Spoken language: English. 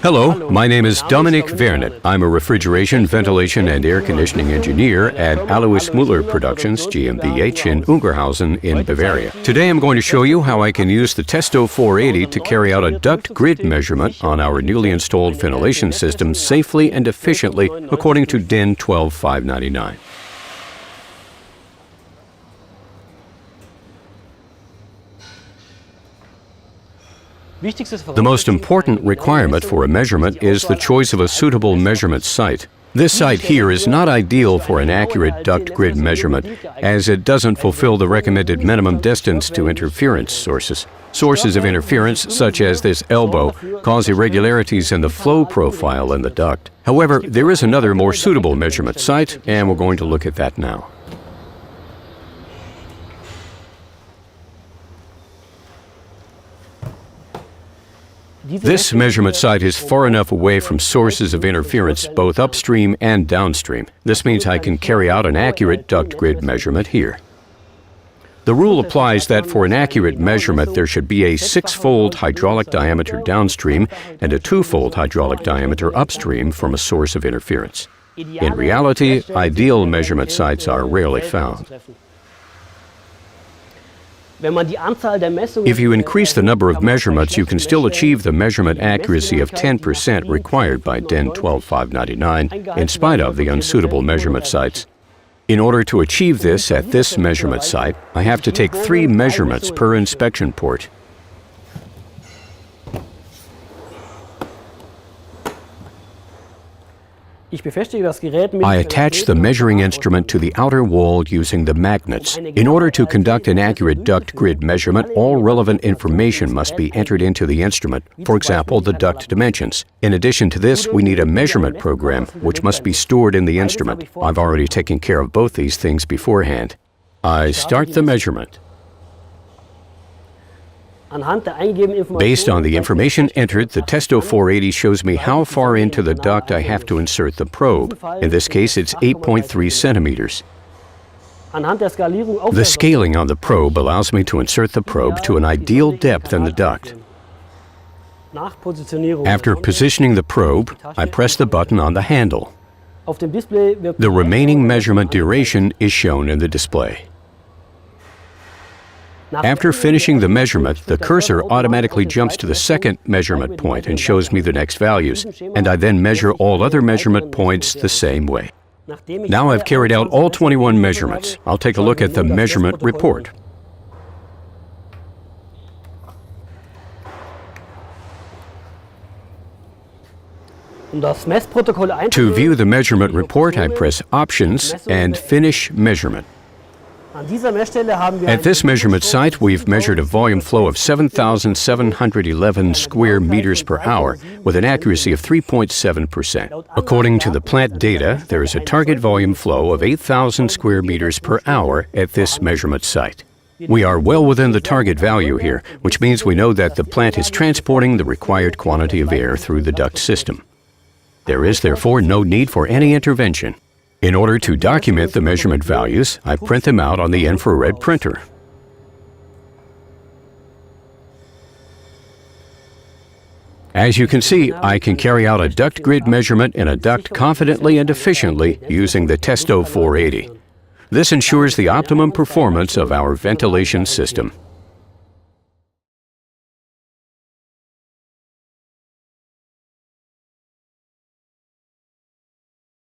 Hello, my name is Dominic Wernet. I'm a refrigeration, ventilation, and air conditioning engineer at Alois Müller Productions GmbH in Ungerhausen in Bavaria. Today I'm going to show you how I can use the Testo 480 to carry out a duct grid measurement on our newly installed ventilation system safely and efficiently according to DIN 12599. The most important requirement for a measurement is the choice of a suitable measurement site. This site here is not ideal for an accurate duct grid measurement, as it doesn't fulfill the recommended minimum distance to interference sources. Sources of interference, such as this elbow, cause irregularities in the flow profile in the duct. However, there is another more suitable measurement site, and we're going to look at that now. This measurement site is far enough away from sources of interference, both upstream and downstream. This means I can carry out an accurate duct grid measurement here. The rule applies that for an accurate measurement, there should be a 6-fold hydraulic diameter downstream and a 2-fold hydraulic diameter upstream from a source of interference. In reality, ideal measurement sites are rarely found. If you increase the number of measurements, you can still achieve the measurement accuracy of 10% required by DIN 12599 in spite of the unsuitable measurement sites. In order to achieve this at this measurement site, I have to take 3 measurements per inspection port. I attach the measuring instrument to the outer wall using the magnets. In order to conduct an accurate duct grid measurement, all relevant information must be entered into the instrument, for example, the duct dimensions. In addition to this, we need a measurement program, which must be stored in the instrument. I've already taken care of both these things beforehand. I start the measurement. Based on the information entered, the Testo 480 shows me how far into the duct I have to insert the probe. In this case, it's 8.3 centimeters. The scaling on the probe allows me to insert the probe to an ideal depth in the duct. After positioning the probe, I press the button on the handle. The remaining measurement duration is shown in the display. After finishing the measurement, the cursor automatically jumps to the second measurement point and shows me the next values, and I then measure all other measurement points the same way. Now I've carried out all 21 measurements. I'll take a look at the measurement report. To view the measurement report, I press Options and Finish Measurement. At this measurement site, we've measured a volume flow of 7,711 square meters per hour with an accuracy of 3.7%. According to the plant data, there is a target volume flow of 8,000 square meters per hour at this measurement site. We are well within the target value here, which means we know that the plant is transporting the required quantity of air through the duct system. There is therefore no need for any intervention. In order to document the measurement values, I print them out on the infrared printer. As you can see, I can carry out a duct grid measurement in a duct confidently and efficiently using the Testo 480. This ensures the optimum performance of our ventilation system.